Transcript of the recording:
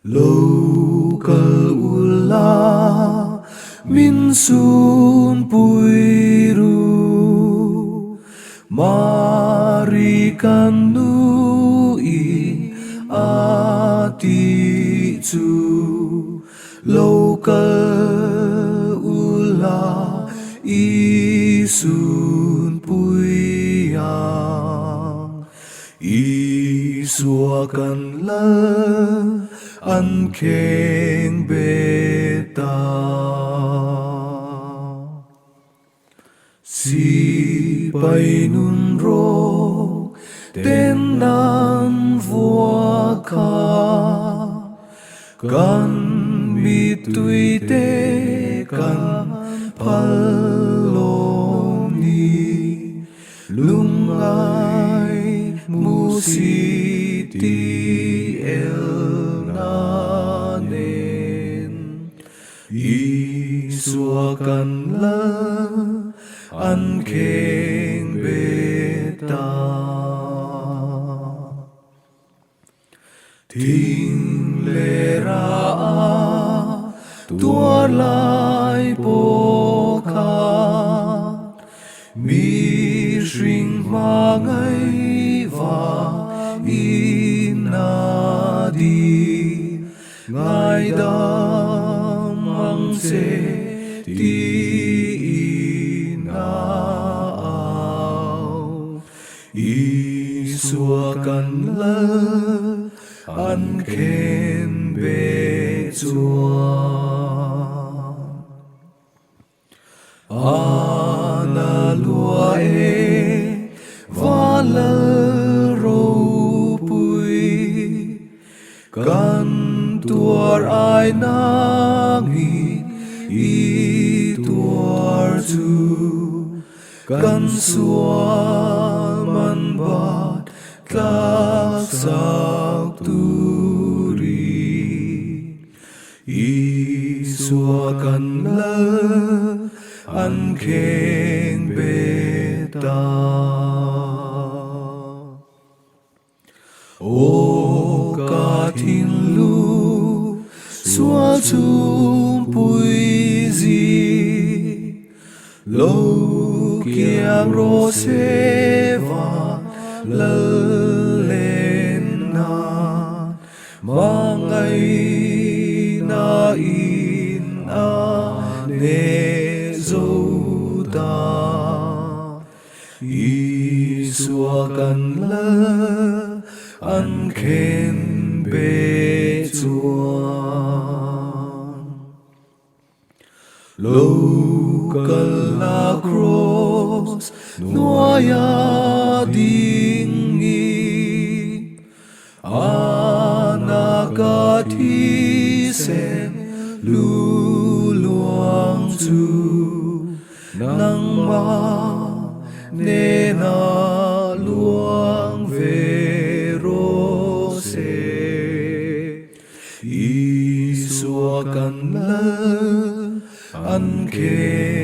Lâu Kal Ula min Sunpui R'u marikan nui ati chu Lâu Kal Ula i Sunpui yang i suakan la an keng beta si bay nun ro ten nan vua kha kan mi tui te kan palom ni lung ai mu si ti el suakan la an keng beta ting le ra tua lai po kha mi shring ma ngai va in na di ngai da mang se ti na ao i suakan la an khen be chua ana lua e va la ro pui kan tuar ai nangi i tuar chu kan sual man bat tlak sak turi i suakan la an keng beta o ka thin lu sual Sunpui zi lâu kiang ro se va la lên na mangai na in a ne zo ta i suakan la an khen be chuan Lâu Kal cross noya ding i anaka thi sen lu luang chu nang ma ne na luang ve ro se i suakan la an khen